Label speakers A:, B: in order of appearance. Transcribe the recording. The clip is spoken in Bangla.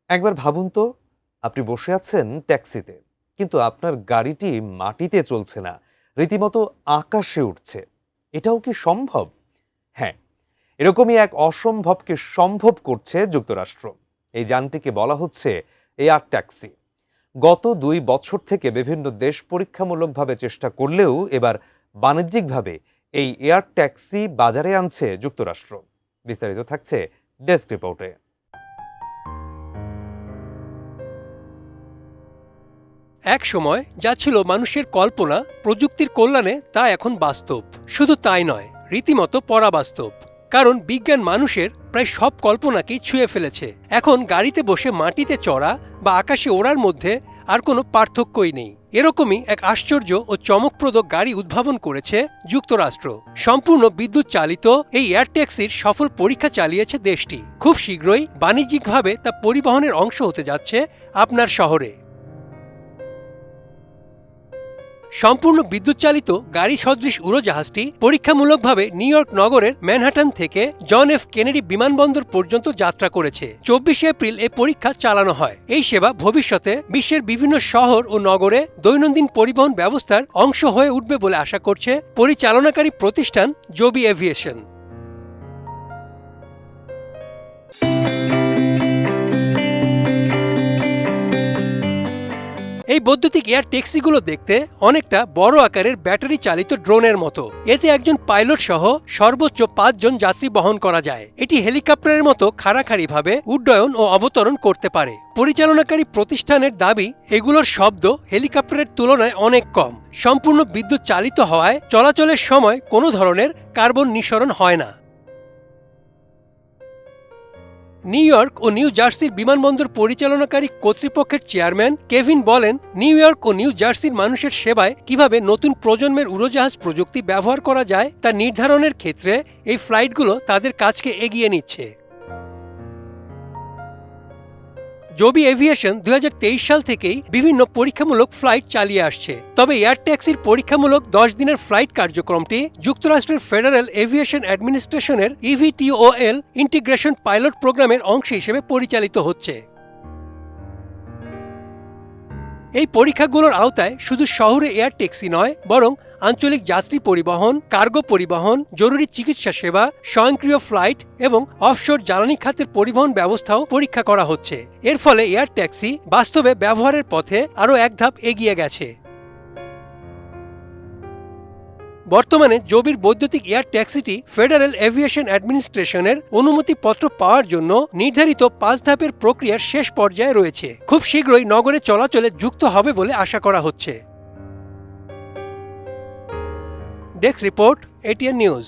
A: একবার ভাবুন তো, আপনি বসে আছেন ট্যাক্সিতে, কিন্তু আপনার গাড়িটি মাটিতে চলছে না, রীতিমতো আকাশে উঠছে। এটাও কি সম্ভব? হ্যাঁ, এরকমই এক অসম্ভবকে সম্ভব করছে যুক্তরাষ্ট্র। এই যানটিকে বলা হচ্ছে এয়ার ট্যাক্সি। গত 2 বছর থেকে বিভিন্ন দেশ পরীক্ষামূলকভাবে চেষ্টা করলেও এবার বাণিজ্যিকভাবে এই এয়ার ট্যাক্সি বাজারে আনছে যুক্তরাষ্ট্র। বিস্তারিত থাকছে ডেস্ক রিপোর্টে।
B: এক সময় যা ছিল মানুষের কল্পনা প্রযুক্তির কল্যাণে তা এখন বাস্তব। শুধু তাই নয়, রীতিমতো পরাবাস্তব। কারণ বিজ্ঞান মানুষের প্রায় সব কল্পনাকেই ছুঁয়ে ফেলেছে। এখন গাড়িতে বসে মাটিতে চড়া বা আকাশে ওড়ার মধ্যে আর কোনো পার্থক্যই নেই। এরকমই এক আশ্চর্য ও চমকপ্রদ গাড়ি উদ্ভাবন করেছে যুক্তরাষ্ট্র। সম্পূর্ণ বিদ্যুৎ চালিত এই এয়ার ট্যাক্সির সফল পরীক্ষা চালিয়েছে দেশটি। খুব শীঘ্রই বাণিজ্যিকভাবে তা পরিবহনের অংশ হতে যাচ্ছে আপনার শহরে। সম্পূর্ণ বিদ্যুৎ চালিত গাড়ি সদৃশ উড়োজাহাজটি পরীক্ষামূলকভাবে নিউ ইয়র্ক নগরের ম্যানহাটন থেকে জন এফ কেনেডি বিমানবন্দর পর্যন্ত যাত্রা করেছে। 24 এপ্রিল এই পরীক্ষা চালানো হয়। এই সেবা ভবিষ্যতে বিশ্বের বিভিন্ন শহর ও নগরে দৈনন্দিন পরিবহন ব্যবস্থার অংশ হয়ে উঠবে বলে আশা করছে পরিচালনাকারী প্রতিষ্ঠান জবি এভিয়েশন। এই বৈদ্যুতিক এয়ার ট্যাক্সিগুলো দেখতে অনেকটা বড় আকারের ব্যাটারি চালিত ড্রোনের মতো। এতে একজন পাইলট সহ সর্বোচ্চ 5 জন যাত্রী বহন করা যায়। এটি হেলিকপ্টারের মতো খাড়াখাড়িভাবে উড্ডয়ন ও অবতরণ করতে পারে। পরিচালনাকারী প্রতিষ্ঠানের দাবি, এগুলোর শব্দ হেলিকপ্টারের তুলনায় অনেক কম। সম্পূর্ণ বিদ্যুৎ চালিত হওয়ায় চলাচলের সময় কোনো ধরনের কার্বন নিঃসরণ হয় না। নিউ ইয়র্ক ও নিউ জার্সির বিমানবন্দর পরিচালনাকারী কর্তৃপক্ষের চেয়ারম্যান কেভিন বলেন, নিউ ইয়র্ক ও নিউ জার্সির মানুষের সেবায় কিভাবে নতুন প্রজন্মের উড়োজাহাজ প্রযুক্তি ব্যবহার করা যায় তা নির্ধারণের ক্ষেত্রে এই ফ্লাইটগুলো তাদের কাজকে এগিয়ে নিচ্ছে। জবি এভিয়েশন 2023 সাল থেকেই বিভিন্ন পরীক্ষামূলক ফ্লাইট চালিয়ে আসছে। তবে এয়ার ট্যাক্সির পরীক্ষামূলক 10 দিনের ফ্লাইট কার্যক্রমটি যুক্তরাষ্ট্রের ফেডারেল এভিয়েশন অ্যাডমিনিস্ট্রেশনের ইভিটিওএল ইন্টিগ্রেশন পাইলট প্রোগ্রামের অংশ হিসেবে পরিচালিত হচ্ছে। এই পরীক্ষাগুলোর আওতায় শুধু শহরে এয়ার ট্যাক্সি নয়, বরং আঞ্চলিক যাত্রী পরিবহন, কার্গো পরিবহন, জরুরি চিকিৎসা সেবা, স্বয়ংক্রিয় ফ্লাইট এবং অফশোর জ্বালানি খাতের পরিবহন ব্যবস্থাও পরীক্ষা করা হচ্ছে। এর ফলে এয়ার ট্যাক্সি বাস্তবে ব্যবহারের পথে আরও এক ধাপ এগিয়ে গেছে। বর্তমানে জবির বৈদ্যুতিক এয়ার ট্যাক্সিটি ফেডারেল এভিয়েশন অ্যাডমিনিস্ট্রেশনের অনুমতিপত্র পাওয়ার জন্য নির্ধারিত 5 ধাপের প্রক্রিয়ার শেষ পর্যায়ে রয়েছে। খুব শীঘ্রই নগরে চলাচলে যুক্ত হবে বলে আশা করা হচ্ছে। Desk report, ATN news.